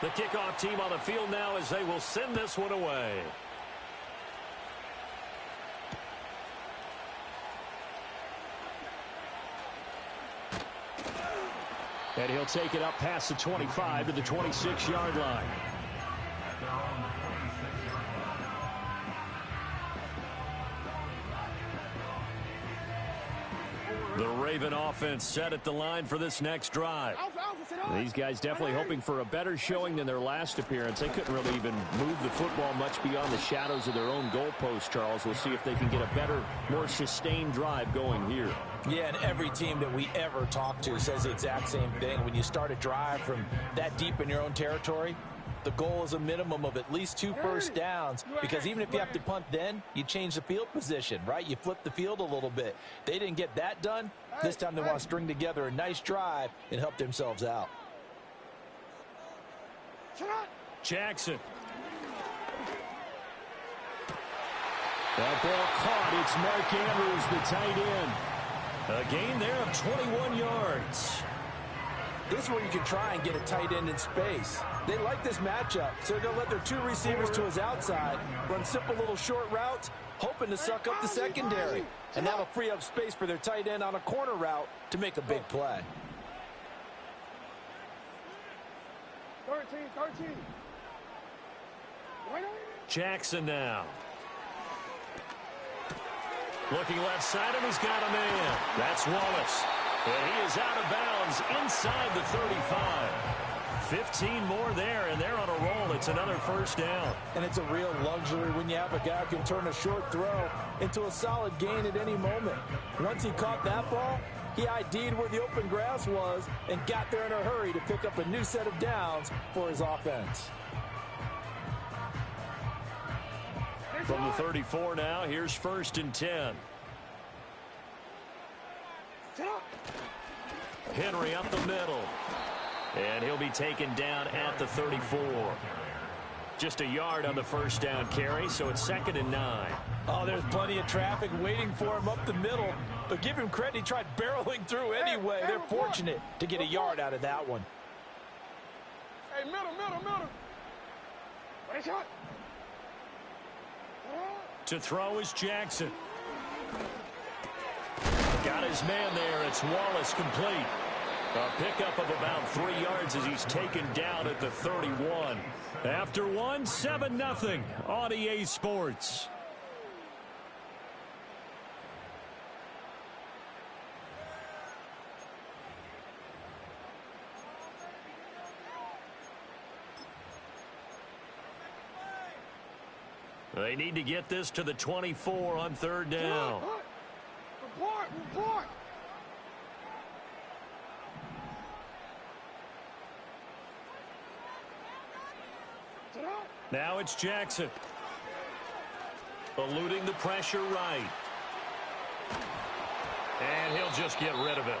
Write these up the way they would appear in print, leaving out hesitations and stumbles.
The kickoff team on the field now as they will send this one away. And he'll take it up past the 25 to the 26-yard line. The Raven offense set at the line for this next drive. These guys definitely hoping for a better showing than their last appearance. They couldn't really even move the football much beyond the shadows of their own goalpost, Charles. We'll see if they can get a better, more sustained drive going here. Yeah, and every team that we ever talk to says the exact same thing. When you start a drive from that deep in your own territory, the goal is a minimum of at least 2 first downs, because even if you have to punt then, you change the field position, right? You flip the field a little bit. They didn't get that done. This time they want to string together a nice drive and help themselves out. Jackson. That ball caught. It's Mark Andrews, the tight end. A gain there of 21 yards. This is where you can try and get a tight end in space. They like this matchup, so they'll let their 2 receivers to his outside, run simple little short routes, hoping to suck up the secondary. And that'll free up space for their tight end on a corner route to make a big play. 13. Jackson now. Looking left side, and he's got a man. That's Wallace. And he is out of bounds inside the 35. 15 more there, and they're on a roll. It's another first down. And it's a real luxury when you have a guy who can turn a short throw into a solid gain at any moment. Once he caught that ball, he ID'd where the open grass was and got there in a hurry to pick up a new set of downs for his offense. From the 34 now, here's 1st and 10. Henry up the middle. And he'll be taken down at the 34. Just a yard on the first down carry, so it's 2nd and 9. Oh, there's plenty of traffic waiting for him up the middle. But give him credit, he tried barreling through anyway. They're fortunate to get a yard out of that one. Hey, middle. Ready, shot. To throw is Jackson. Got his man there. It's Wallace complete. A pickup of about 3 yards as he's taken down at the 31. After one, 7-0 on EA Sports. They need to get this to the 24 on 3rd down. Report. Now it's Jackson. Eluding the pressure right. And he'll just get rid of it.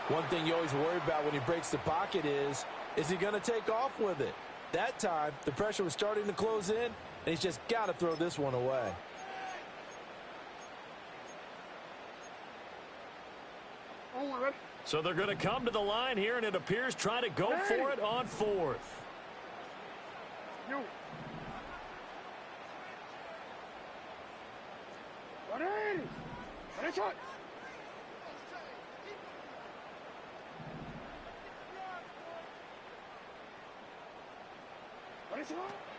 One thing you always worry about when he breaks the pocket is he going to take off with it? That time, the pressure was starting to close in, and he's just got to throw this one away. So they're going to come to the line here, and it appears try to go for it on 4th. Ready, shot.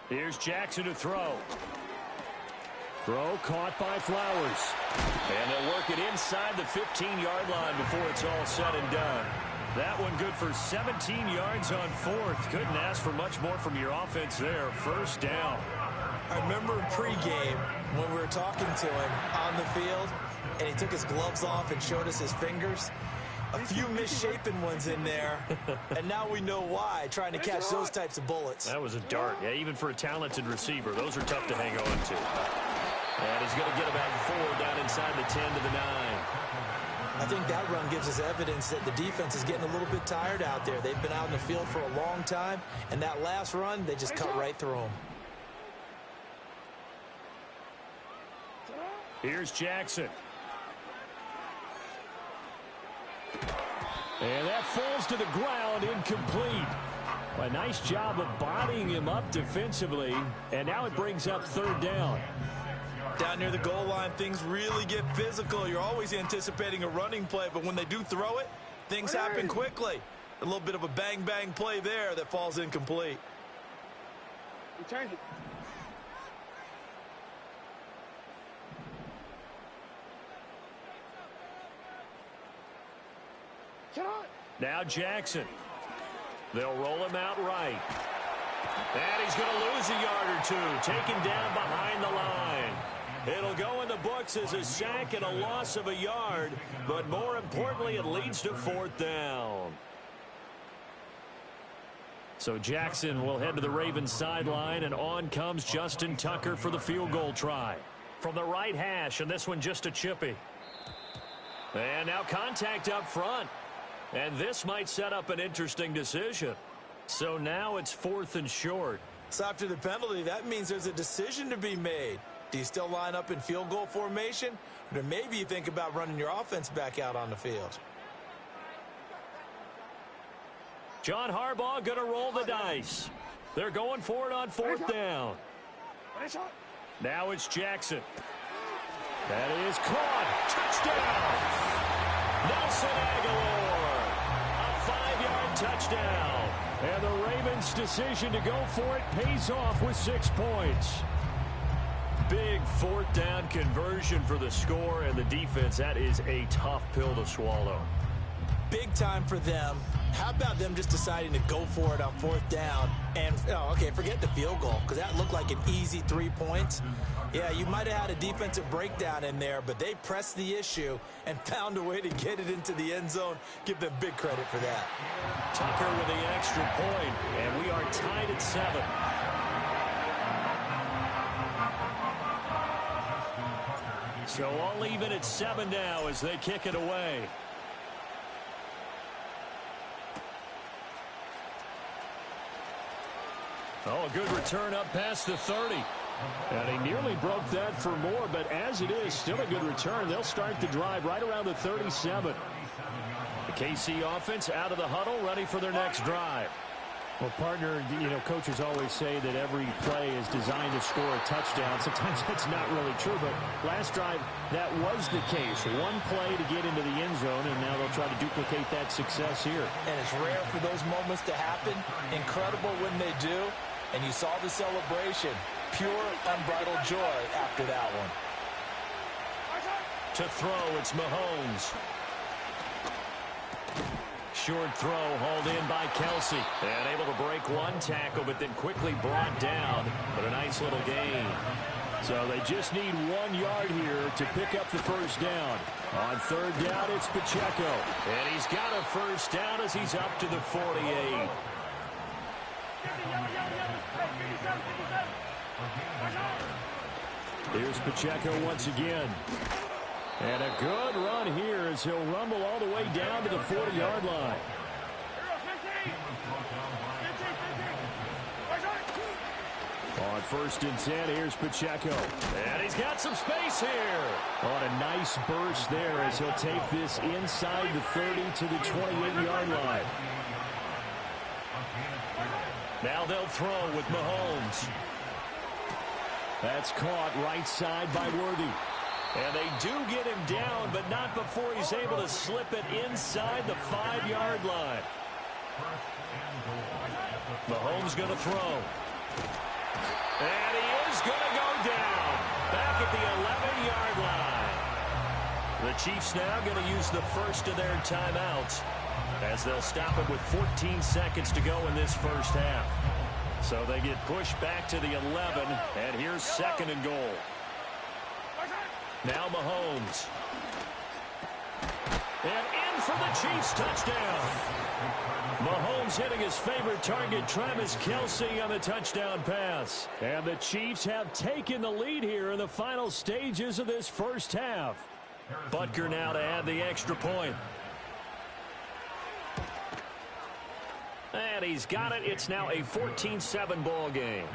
Here's Jackson to throw. Throw caught by Flowers. And they'll work it inside the 15-yard line before it's all said and done. That one good for 17 yards on 4th. Couldn't ask for much more from your offense there. 1st down. I remember in pregame when we were talking to him on the field, and he took his gloves off and showed us his fingers. A few misshapen ones in there, and now we know why, trying to catch those types of bullets. That was a dart. Yeah, even for a talented receiver, those are tough to hang on to. And he's going to get about 4 down inside the 10 to the 9. I think that run gives us evidence that the defense is getting a little bit tired out there. They've been out in the field for a long time, and that last run, they just cut right through them. Here's Jackson. And that falls to the ground, incomplete. A nice job of bodying him up defensively, and now it brings up third down. Down near the goal line, things really get physical. You're always anticipating a running play, but when they do throw it, things happen quickly. A little bit of a bang-bang play there that falls incomplete. Change it. Now Jackson. They'll roll him out right. And he's going to lose a yard or two, taken down behind the line. It'll go in the books as a sack and a loss of a yard, but more importantly, it leads to fourth down. So Jackson will head to the Ravens sideline, and on comes Justin Tucker for the field goal try. From the right hash, and this one just a chippy. And now contact up front. And this might set up an interesting decision. So now it's 4th and short. So after the penalty, that means there's a decision to be made. Do you still line up in field goal formation? Or maybe you think about running your offense back out on the field. John Harbaugh going to roll the dice. They're going for it on 4th down. Now it's Jackson. That is caught. Touchdown. Nelson Aguilar. A 5-yard touchdown. And the Ravens' decision to go for it pays off with 6 points. Big 4th down conversion for the score, and the defense, that is a tough pill to swallow. Big time for them. How about them just deciding to go for it on 4th down? And, okay, forget the field goal, because that looked like an easy 3 points. Yeah, you might have had a defensive breakdown in there, but they pressed the issue and found a way to get it into the end zone. Give them big credit for that. Tucker with the extra point, and we are tied at 7. So all even at 7 now as they kick it away. Oh, a good return up past the 30. And he nearly broke that for more, but as it is, still a good return. They'll start the drive right around the 37. The KC offense out of the huddle, ready for their next drive. Well, partner, you know, coaches always say that every play is designed to score a touchdown. Sometimes that's not really true, but last drive, that was the case. One play to get into the end zone, and now they'll try to duplicate that success here. And it's rare for those moments to happen. Incredible when they do. And you saw the celebration. Pure, unbridled joy after that one. To throw, it's Mahomes. Short throw hauled in by Kelsey. And able to break one tackle, but then quickly brought down. But a nice little gain. So they just need 1 yard here to pick up the first down. On 3rd down, it's Pacheco. And he's got a first down as he's up to the 48. Here's Pacheco once again. And a good run here as he'll rumble all the way down to the 40-yard line. On 1st and 10, here's Pacheco. And he's got some space here. On a nice burst there as he'll take this inside the 30 to the 28-yard line. Now they'll throw with Mahomes. That's caught right side by Worthy. And they do get him down, but not before he's able to slip it inside the 5-yard line. Mahomes going to throw. And he is going to go down. Back at the 11-yard line. The Chiefs now going to use the first of their timeouts as they'll stop it with 14 seconds to go in this first half. So they get pushed back to the 11, and here's 2nd and goal. Now Mahomes. And in for the Chiefs touchdown. Mahomes hitting his favorite target, Travis Kelce, on the touchdown pass. And the Chiefs have taken the lead here in the final stages of this first half. Butker now to add the extra point. And he's got it. It's now a 14-7 ball game.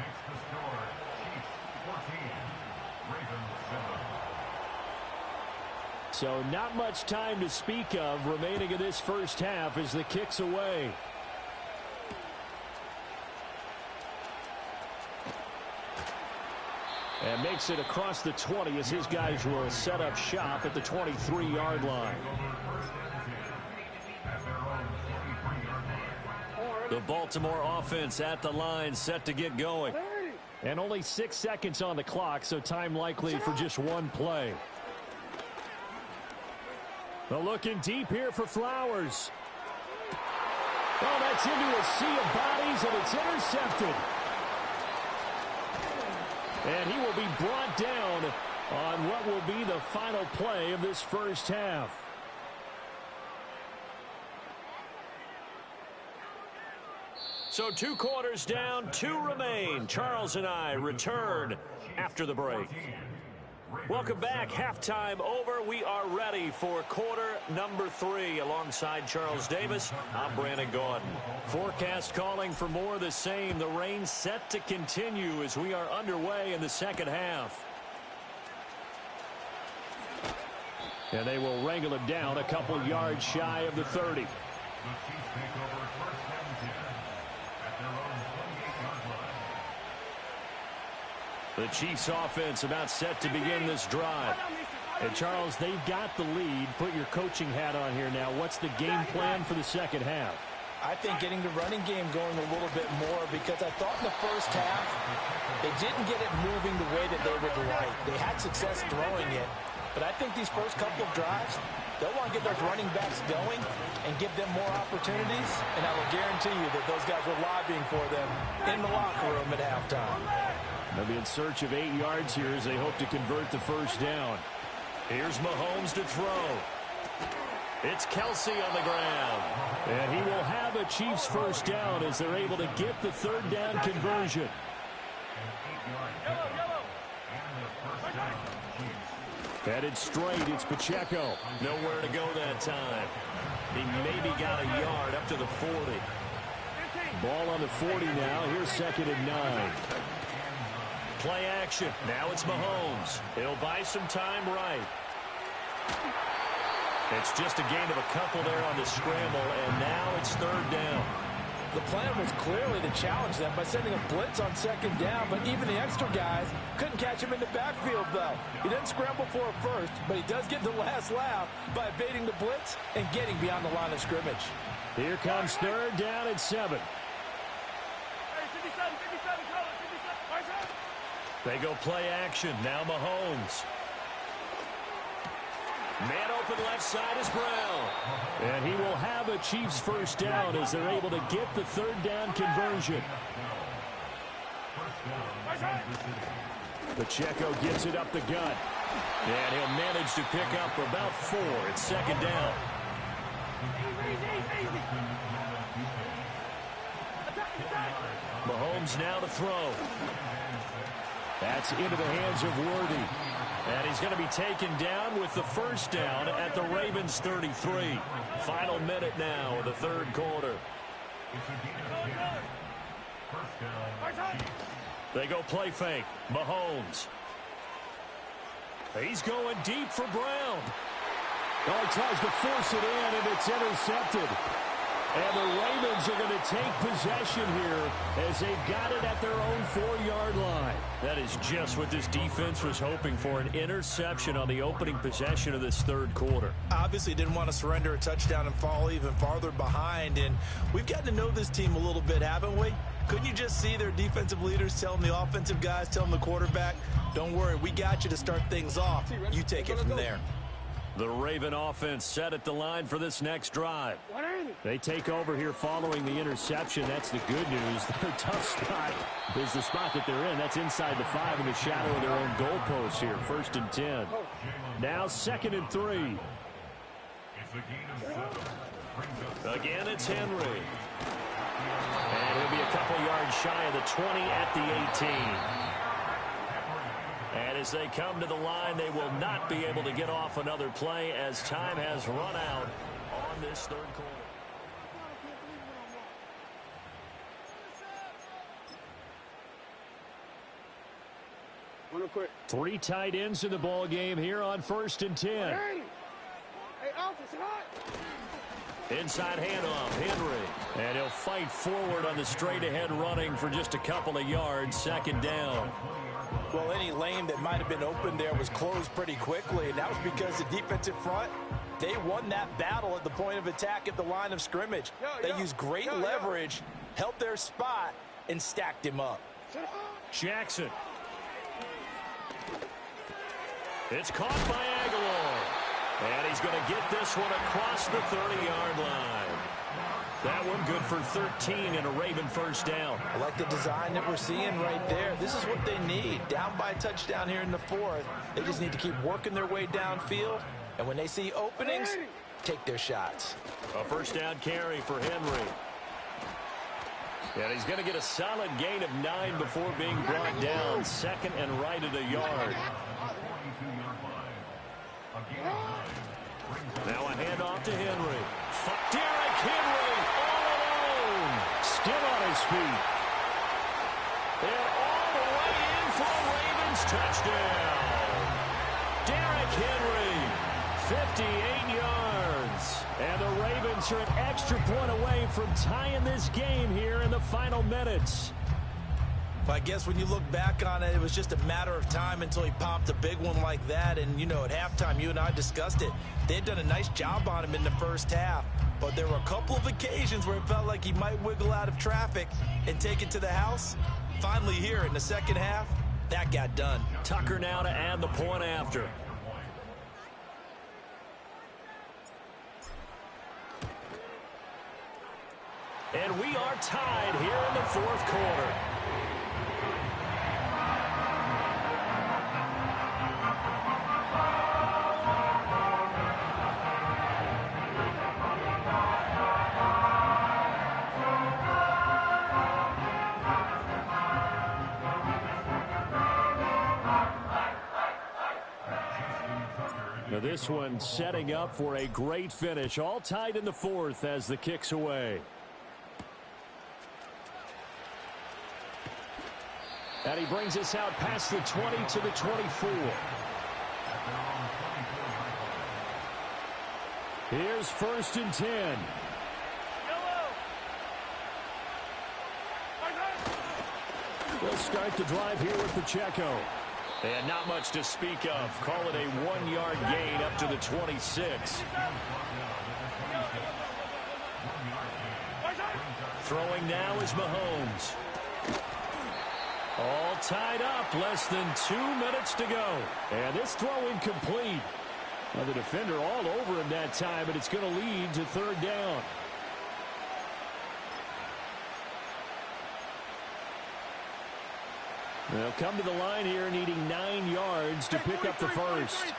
So not much time to speak of remaining in this first half as the kick's away. And makes it across the 20 as his guys will set up shop at the 23-yard line. The Baltimore offense at the line, set to get going. And only 6 seconds on the clock, so time likely for just one play. They're looking deep here for Flowers. Oh, that's into a sea of bodies, and it's intercepted. And he will be brought down on what will be the final play of this first half. So 2 quarters down, 2 remain. Charles and I return after the break. Welcome back. Halftime over. We are ready for quarter number 3. Alongside Charles Davis, I'm Brandon Gaudin. Forecast calling for more of the same. The rain set to continue as we are underway in the second half. And they will wrangle him down a couple yards shy of the 30. The Chiefs offense about set to begin this drive. And Charles, they've got the lead. Put your coaching hat on here now. What's the game plan for the second half? I think getting the running game going a little bit more, because I thought in the first half they didn't get it moving the way that they would like. They had success throwing it, but I think these first couple of drives, they'll want to get those running backs going and give them more opportunities, and I will guarantee you that those guys were lobbying for them in the locker room at halftime. They'll be in search of 8 yards here as they hope to convert the first down. Here's Mahomes to throw. It's Kelsey on the ground. And he will have a Chiefs first down as they're able to get the third down conversion. Headed straight, it's Pacheco. Nowhere to go that time. He maybe got a yard up to the 40. Ball on the 40 now. Here's 2nd and 9. Play action. Now it's Mahomes. He'll buy some time right. It's just a gain of a couple there on the scramble, and now it's 3rd down. The plan was clearly to challenge them by sending a blitz on 2nd down, but even the extra guys couldn't catch him in the backfield, though. He didn't scramble for a first, but he does get the last laugh by evading the blitz and getting beyond the line of scrimmage. Here comes 3rd down and 7. They go play action. Now Mahomes. Man open left side is Brown. And he will have a Chiefs first down as they're able to get the 3rd down conversion. Pacheco gets it up the gut. And he'll manage to pick up about 4. It's 2nd down. Mahomes now to throw. That's into the hands of Worthy. And he's going to be taken down with the first down at the Ravens 33. Final minute now of the 3rd quarter. They go play fake. Mahomes. He's going deep for Brown. Oh, he tries to force it in, and it's intercepted. And the Ravens are going to take possession here as they've got it at their own 4-yard line. That is just what this defense was hoping for, an interception on the opening possession of this 3rd quarter. Obviously didn't want to surrender a touchdown and fall even farther behind, and we've gotten to know this team a little bit, haven't we? Couldn't you just see their defensive leaders telling the offensive guys, telling the quarterback, don't worry, we got you to start things off. You take it from there. The Raven offense set at the line for this next drive. They take over here following the interception. That's the good news. Their tough spot is the spot that they're in. That's inside the 5 in the shadow of their own goalpost here. 1st and 10. Now 2nd and 3. Again, it's Henry. And he'll be a couple yards shy of the 20 at the 18. And as they come to the line, they will not be able to get off another play as time has run out on this 3rd quarter. Quick. 3 tight ends in the ball game here on 1st and 10. Hey, offense, hot. Inside handoff, Henry. And he'll fight forward on the straight-ahead running for just a couple of yards. 2nd down. Well, any lane that might have been open there was closed pretty quickly, and that was because the defensive front, they won that battle at the point of attack at the line of scrimmage. They used great leverage, held their spot, and stacked him up. Jackson. It's caught by Aguilar. And he's going to get this one across the 30-yard line. That one good for 13 and a Raven first down. I like the design that we're seeing right there. This is what they need. Down by a touchdown here in the fourth. They just need to keep working their way downfield. And when they see openings, take their shots. A first down carry for Henry. And he's going to get a solid gain of 9 before being brought down. Second and right at a yard. Now a handoff to Henry. Derrick Henry all alone. Still on his feet. And all the way in for a Ravens touchdown. Derrick Henry, 58 yards. And the Ravens are an extra point away from tying this game here in the final minutes. I guess when you look back on it, it was just a matter of time until he popped a big one like that. And, you know, at halftime, you and I discussed it. They had done a nice job on him in the first half. But there were a couple of occasions where it felt like he might wiggle out of traffic and take it to the house. Finally here in the second half, that got done. Tucker now to add the point after. And we are tied here in the fourth quarter. Now this one setting up for a great finish. All tied in the fourth as the kick's away. And he brings us out past the 20 to the 24. Here's first and 10. We'll start the drive here with Pacheco. And not much to speak of. Call it a 1-yard gain up to the 26. Throwing now is Mahomes. All tied up. Less than 2 minutes to go. And this throw incomplete. Well, the defender all over him that time, but it's going to lead to third down. They'll come to the line here needing 9 yards to pick up the first.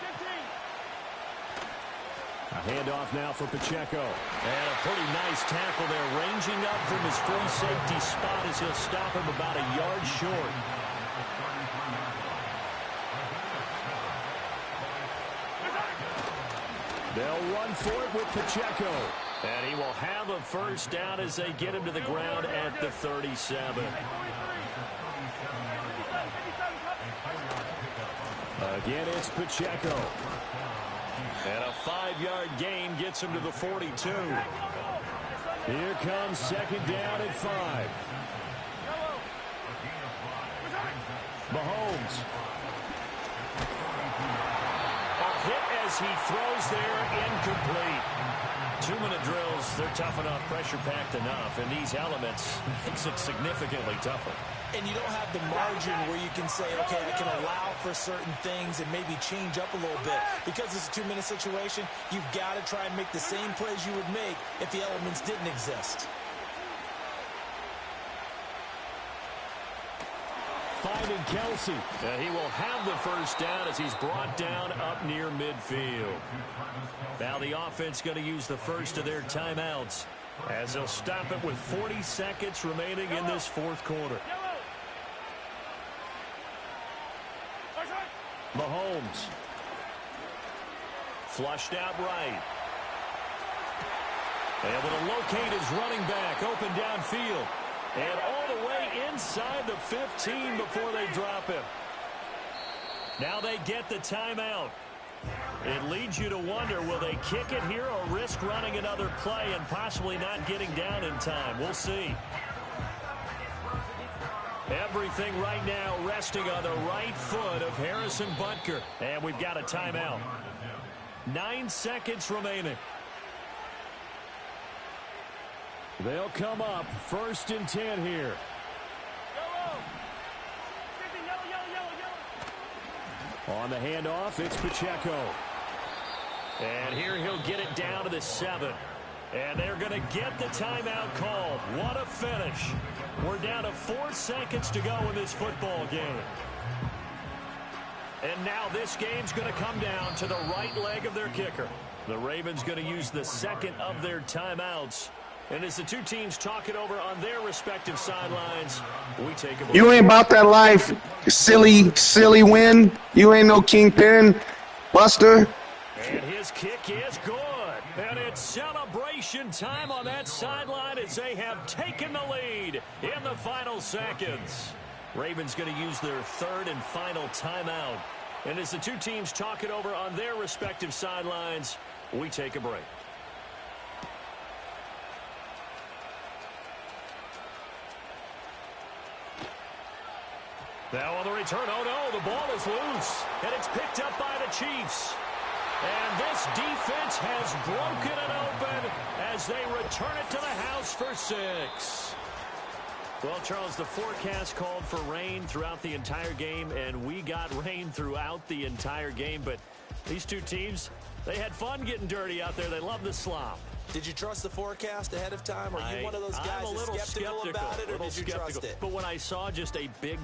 A handoff now for Pacheco. And a pretty nice tackle there, ranging up from his free safety spot as he'll stop him about a yard short. They'll run for it with Pacheco. And he will have a first down as they get him to the ground at the 37. Again, it's Pacheco. And a 5-yard gain gets him to the 42. Here comes second down at 5. Mahomes. A hit as he throws there, incomplete. 2-minute drills, they're tough enough, pressure-packed enough, and these elements makes it significantly tougher. And you don't have the margin where you can say, okay, I can allow for certain things and maybe change up a little bit. Because it's a 2-minute situation, you've got to try and make the same plays you would make if the elements didn't exist. Finding Kelsey. He will have the first down as he's brought down up near midfield. Now the offense going to use the first of their timeouts as they'll stop it with 40 seconds remaining in this fourth quarter. Mahomes. Flushed out right. Able to locate his running back open downfield. And all the way inside the 15 before they drop him. Now they get the timeout. It leads you to wonder, will they kick it here or risk running another play and possibly not getting down in time? We'll see. Everything right now resting on the right foot of Harrison Butker. And we've got a timeout. 9 seconds remaining. They'll come up 1st and 10 here. On the handoff, it's Pacheco. And here he'll get it down to the 7. And they're going to get the timeout called. What a finish. We're down to 4 seconds to go in this football game. And now this game's going to come down to the right leg of their kicker. The Ravens going to use the 2nd of their timeouts. And as the two teams talk it over on their respective sidelines, we take a break. You ain't about that life, silly win. You ain't no kingpin, Buster. And his kick is good. And it's celebration time on that sideline as they have taken the lead in the final seconds. Ravens going to use their 3rd and final timeout. And as the two teams talk it over on their respective sidelines, we take a break. Now on the return, oh no, the ball is loose. And it's picked up by the Chiefs. And this defense has broken it open as they return it to the house for 6. Well, Charles, the forecast called for rain throughout the entire game, and we got rain throughout the entire game. But these two teams, they had fun getting dirty out there. They love the slop. Did you trust the forecast ahead of time? Are you one of those guys that's skeptical about it, or did you trust it? But when I saw just a big...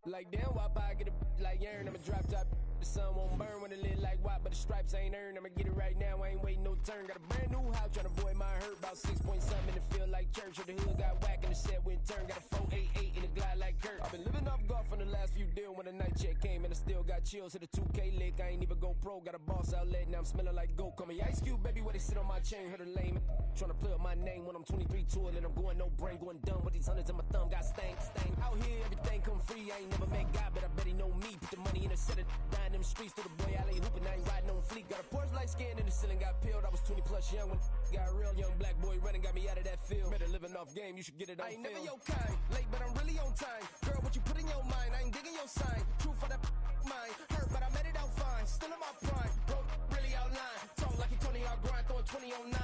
Like damn, why I get a like yarn? I'ma drop top. The sun won't burn when it lit like white, but the stripes ain't earned. I'ma get it right now. I ain't waiting no turn. Got a brand new house, trying to avoid my hurt. About 6 point something, it feel like church. Or the hood got whack and the set went turn. Got a 488 in the glide like Kurt. I've been living off golf from the last few deals. When the night check came and I still got chills. Hit a 2K lick, I ain't even go pro. Got a boss outlet, now I'm smelling like goat. Call me Ice Cube, baby, where they sit on my chain. Heard a lame. Trying to play up my name when I'm 23 to it. And I'm going no brain, going dumb with these hundreds in my thumb. Got stank. Out here, everything come free. I ain't never met God, but I bet he know me. Put the money in a set of dying them streets to the boy. I lay hooping, I ain't riding on fleek. Got a Porsche light skin in the ceiling, got peeled. I was 20 plus young when got real. Young black boy running, got me out of that field. Better living off game, you should get it on. I ain't never your kind, late but I'm really on time. Girl, what you put in your mind, I ain't digging your sign. True for that mind, hurt but I made it out fine. Still in my prime, bro, really outline. Talk like you Tony, I'll grind, throwing 20 on 9.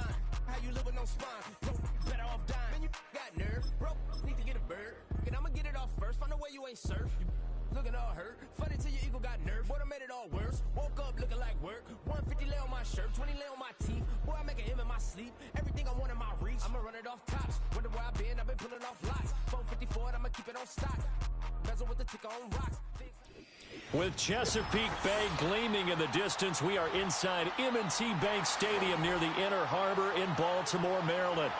How you live with no spine, bro, better off dying. Man, you got nerve, bro, need to get a bird. And I'ma get it off first, find a way you ain't surf. Looking all hurt, funny till your ego got nerve. Boy, I made it all worse. Woke up looking like work. 150 lay on my shirt, 20 lay on my teeth. Boy, I make an M in my sleep. Everything I want in my reach. I'ma run it off tops. Wonder where I've been pulling off lots. 454, I'ma keep it on stock. Bezel with the ticker on rocks. With Chesapeake Bay gleaming in the distance, we are inside M&T Bank Stadium near the Inner Harbor in Baltimore, Maryland.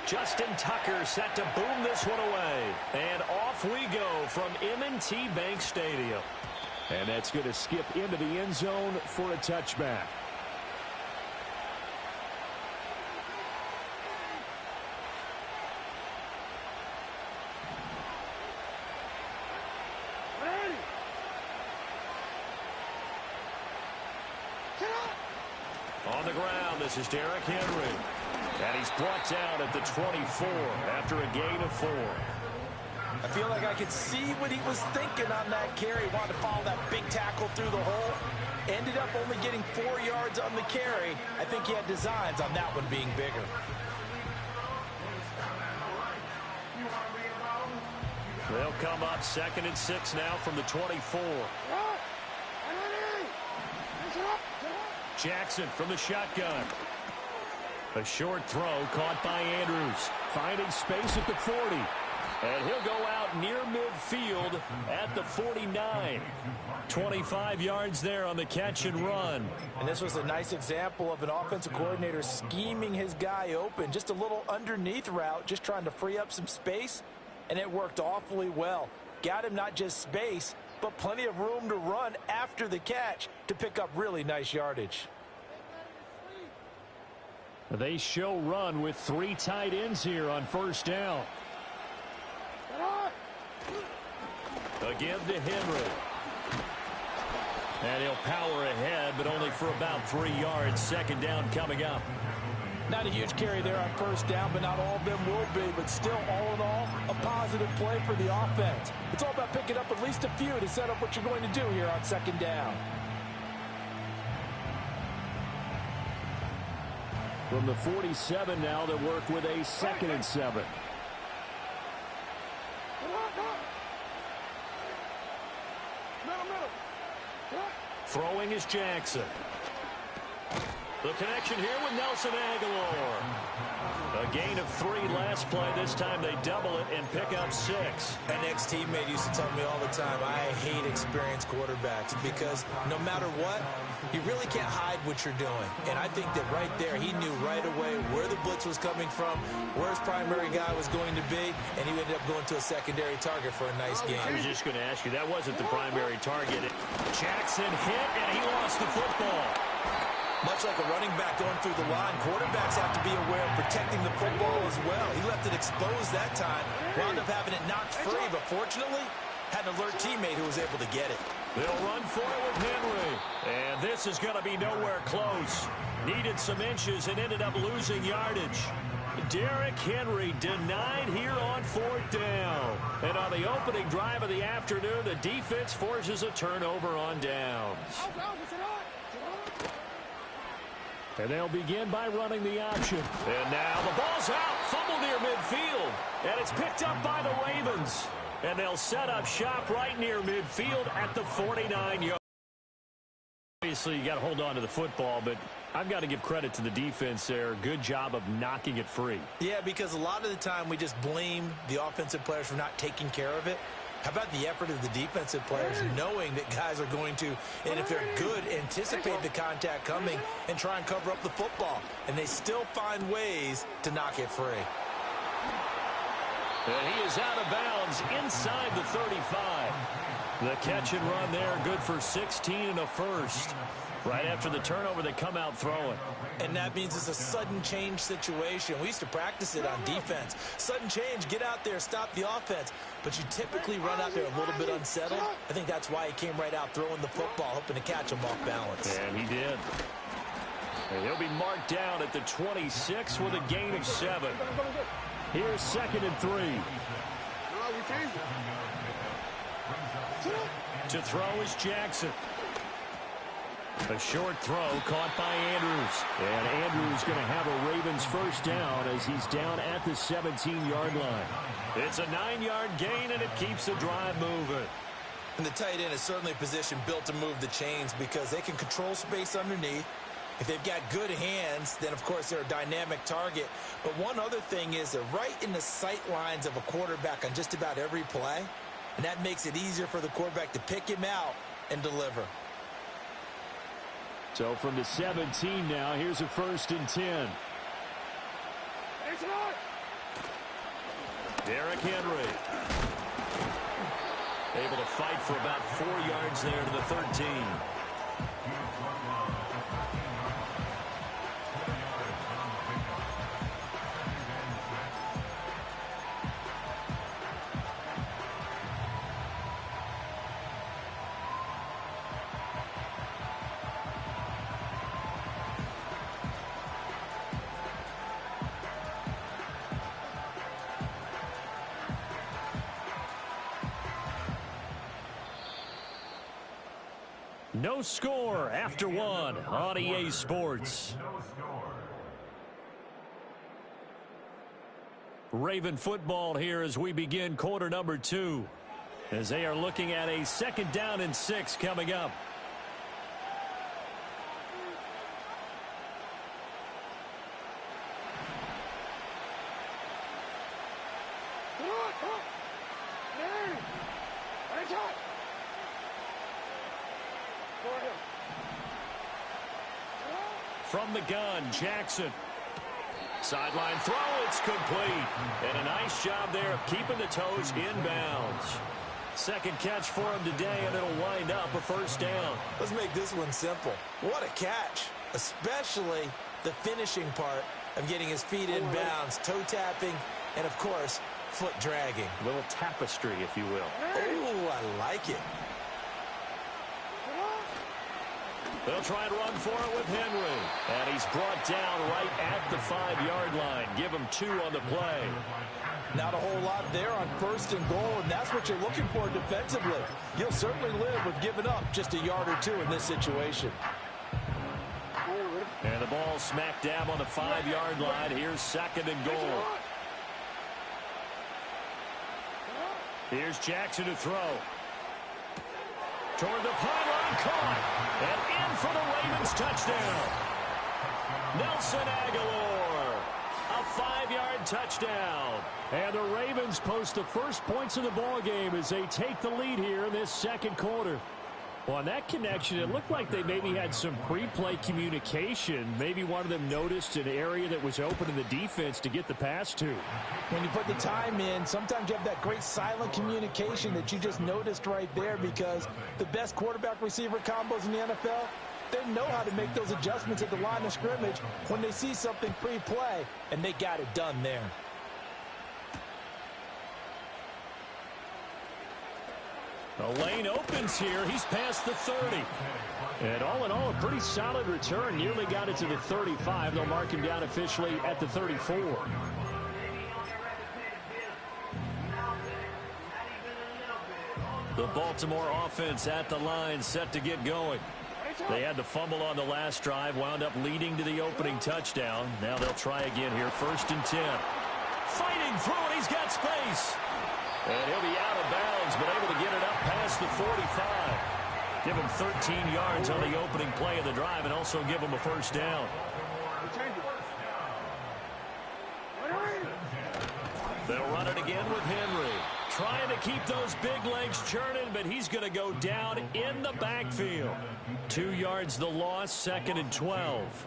Justin Tucker set to boom this one away. And off we go from M&T Bank Stadium. And that's going to skip into the end zone for a touchback. On the ground, this is Derrick Henry. And he's brought down at the 24 after a gain of 4. I feel like I could see what he was thinking on that carry. Wanted to follow that big tackle through the hole. Ended up only getting 4 yards on the carry. I think he had designs on that one being bigger. They'll come up 2nd and 6 now from the 24. Jackson from the shotgun. A short throw caught by Andrews. Finding space at the 40. And he'll go out near midfield at the 49. 25 yards there on the catch and run. And this was a nice example of an offensive coordinator scheming his guy open. Just a little underneath route, just trying to free up some space. And it worked awfully well. Got him not just space, but plenty of room to run after the catch to pick up really nice yardage. They show run with 3 tight ends here on first down. Again to Henry. And he'll power ahead, but only for about 3 yards. Second down coming up. Not a huge carry there on first down, but not all of them will be. But still, all in all, a positive play for the offense. It's all about picking up at least a few to set up what you're going to do here on second down. From the 47 now, they work with a 2nd and 7. Throwing is Jackson. The connection here with Nelson Aguilar. A gain of 3 last play. This time they double it and pick up 6. An ex-teammate used to tell me all the time, I hate experienced quarterbacks because no matter what, you really can't hide what you're doing. And I think that right there, he knew right away where the blitz was coming from, where his primary guy was going to be, and he ended up going to a secondary target for a nice gain. I was just going to ask you, that wasn't the primary target. Jackson hit, and he lost the football. Much like a running back going through the line, quarterbacks have to be aware of protecting the football as well. He left it exposed that time, wound up having it knocked free, but fortunately, had an alert teammate who was able to get it. They'll run for it with Henry. And this is going to be nowhere close. Needed some inches and ended up losing yardage. Derrick Henry denied here on 4th down. And on the opening drive of the afternoon, the defense forces a turnover on downs. And they'll begin by running the option. And now the ball's out. Fumble near midfield. And it's picked up by the Ravens. And they'll set up shop right near midfield at the 49-yard. Obviously, you got to hold on to the football, but I've got to give credit to the defense there. Good job of knocking it free. Yeah, because a lot of the time we just blame the offensive players for not taking care of it. How about the effort of the defensive players knowing that guys are going to, and if they're good, anticipate the contact coming and try and cover up the football. And they still find ways to knock it free. And he is out of bounds inside the 35. The catch and run there, good for 16 and a first. Right after the turnover, they come out throwing. And that means it's a sudden change situation. We used to practice it on defense. Sudden change, get out there, stop the offense. But you typically run out there a little bit unsettled. I think that's why he came right out throwing the football, hoping to catch him off balance. And he did. And he'll be marked down at the 26 with a gain of 7. Here's 2nd and 3. To throw is Jackson. A short throw caught by Andrews. And Andrews going to have a Ravens first down as he's down at the 17-yard line. It's a 9-yard gain, and it keeps the drive moving. And the tight end is certainly a position built to move the chains because they can control space underneath. If they've got good hands, then, of course, they're a dynamic target. But one other thing is they're right in the sight lines of a quarterback on just about every play. And that makes it easier for the quarterback to pick him out and deliver. So from the 17 now, here's a 1st and 10. Derrick Henry. Able to fight for about 4 yards there to the 13. No score after 1 on EA Sports. Raven football here as we begin quarter number 2. As they are looking at a 2nd down and 6 coming up. From the gun, Jackson. Sideline throw, it's complete. And a nice job there of keeping the toes inbounds. Second catch for him today, and it'll wind up a first down. Let's make this one simple. What a catch, especially the finishing part of getting his feet in bounds, toe tapping, and, of course, foot dragging. A little tapestry, if you will. Oh, I like it. They'll try and run for it with Henry. And he's brought down right at the 5-yard line. Give him 2 on the play. Not a whole lot there on 1st and goal, and that's what you're looking for defensively. You'll certainly live with giving up just a yard or 2 in this situation. And the ball smack dab on the 5-yard line. Here's 2nd and goal. Here's Jackson to throw. Toward the pylon, caught. And in for the Ravens touchdown. Nelson Aguilar. A 5-yard touchdown. And the Ravens post the first points of the ball game as they take the lead here in this second quarter. Well, on that connection, it looked like they maybe had some pre-play communication. Maybe one of them noticed an area that was open in the defense to get the pass to. When you put the time in, sometimes you have that great silent communication that you just noticed right there, because the best quarterback-receiver combos in the NFL, they know how to make those adjustments at the line of scrimmage when they see something pre-play, and they got it done there. The lane opens here. He's past the 30. And all in all, a pretty solid return. Nearly got it to the 35. They'll mark him down officially at the 34. The Baltimore offense at the line, set to get going. They had the fumble on the last drive, wound up leading to the opening touchdown. Now they'll try again here, 1st and 10. Fighting through it, he's got space. And he'll be out of bounds, but able to get it up past the 45. Give him 13 yards on the opening play of the drive and also give him a first down. They'll run it again with Henry. Trying to keep those big legs churning, but he's going to go down in the backfield. 2 yards the loss, 2nd and 12.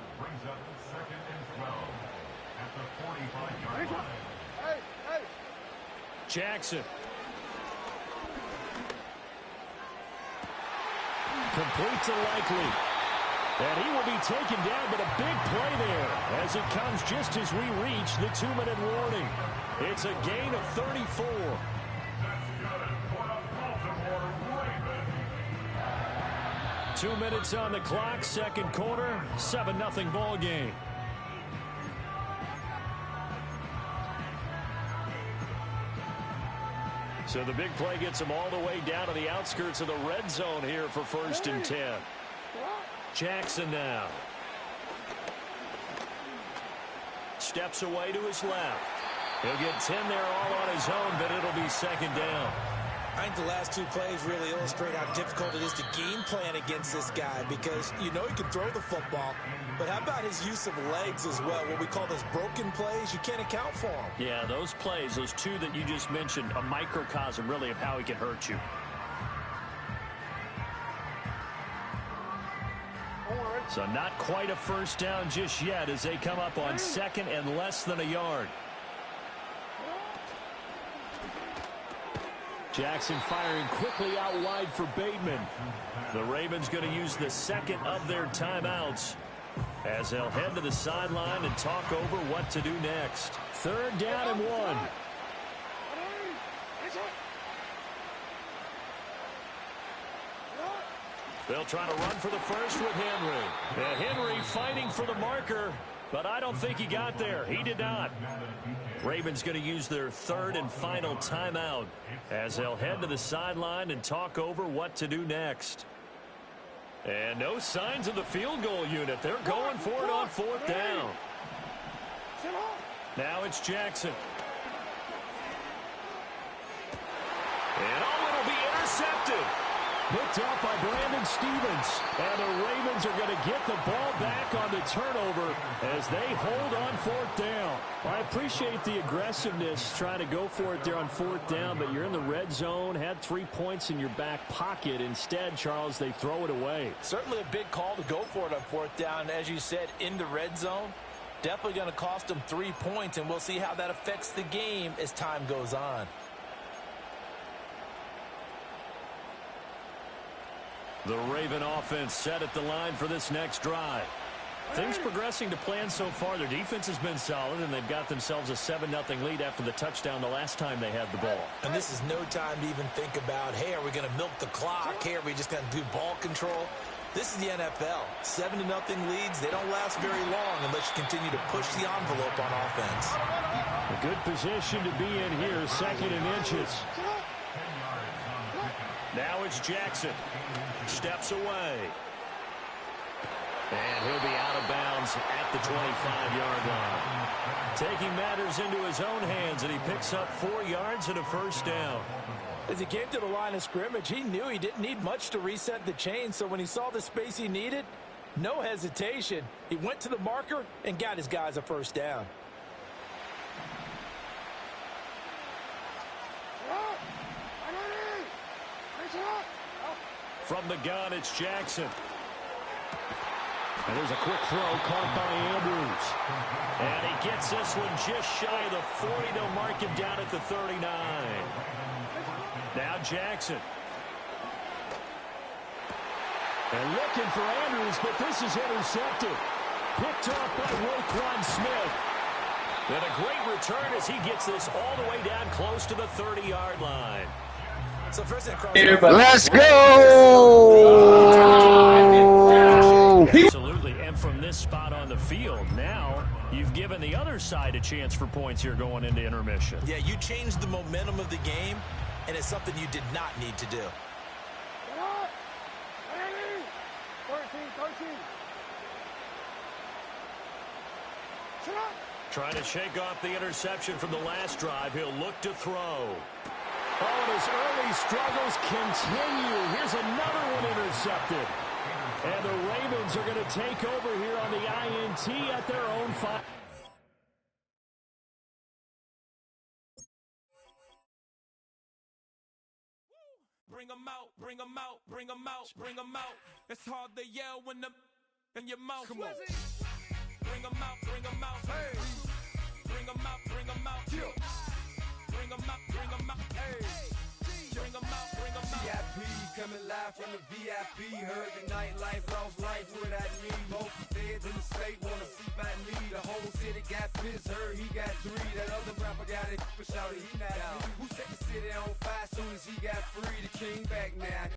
Jackson. Complete to Likely. And he will be taken down, but a big play there as it comes just as we reach the 2-minute warning. It's a gain of 34. Two minutes on the clock, second quarter, 7-0 ball game. So the big play gets him all the way down to the outskirts of the red zone here for 1st and 10. Jackson now. Steps away to his left. He'll get 10 there all on his own, but it'll be 2nd down. I think the last 2 plays really illustrate how difficult it is to game plan against this guy, because you know he can throw the football, but how about his use of legs as well? What we call those broken plays, you can't account for them. Yeah, those plays, those 2 that you just mentioned, a microcosm really of how he can hurt you. So not quite a first down just yet as they come up on 2nd and less than a yard. Jackson firing quickly out wide for Bateman. The Ravens going to use the 2nd of their timeouts as they'll head to the sideline and talk over what to do next. 3rd down and 1. They'll try to run for the first with Henry. And Henry fighting for the marker, but I don't think he got there. He did not. Ravens going to use their 3rd and final timeout as they'll head to the sideline and talk over what to do next. And no signs of the field goal unit. They're going for it on 4th down. Now it's Jackson. And it'll be intercepted. Picked up by Brandon Stevens. And the Ravens are going to get the ball back on the turnover as they hold on 4th down. I appreciate the aggressiveness trying to go for it there on 4th down, but you're in the red zone, had 3 points in your back pocket. Instead, Charles, they throw it away. Certainly a big call to go for it on 4th down. As you said, in the red zone, definitely going to cost them 3 points, and we'll see how that affects the game as time goes on. The Raven offense set at the line for this next drive. Things progressing to plan so far. Their defense has been solid, and they've got themselves a 7-0 lead after the touchdown the last time they had the ball. And this is no time to even think about, hey, are we going to milk the clock? Hey, are we just going to do ball control? This is the NFL. 7-0 leads, they don't last very long unless you continue to push the envelope on offense. A good position to be in here, 2nd and inches. Now it's Jackson. Steps away. And he'll be out of bounds at the 25-yard line. Taking matters into his own hands, and he picks up 4 yards and a first down. As he came to the line of scrimmage, he knew he didn't need much to reset the chain, so when he saw the space he needed, no hesitation. He went to the marker and got his guys a first down. From the gun, it's Jackson. And there's a quick throw caught by Andrews. And he gets this one just shy of the 40. They'll mark him down at the 39. Now Jackson. And looking for Andrews, but this is intercepted. Picked up by Roquan Smith. And a great return as he gets this all the way down close to the 30-yard line. So first Let's go! Absolutely. And from this spot on the field, now you've given the other side a chance for points here going into intermission. Yeah, you changed the momentum of the game, and it's something you did not need to do. 13. Trying to shake off the interception from the last drive. He'll look to throw. Oh, and his early struggles continue. Here's another one intercepted. And the Ravens are going to take over here on the INT at their own 5. Bring 'em out, bring 'em out, bring 'em out, bring 'em out. It's hard to yell when the in your mouth. Come on. Bring 'em out, bring 'em out. Hey. Bring 'em out, bring 'em out. Bring 'em out, bring 'em out. Hey. Bring 'em out, bring 'em out. VIP coming live from the VIP. Heard the nightlife.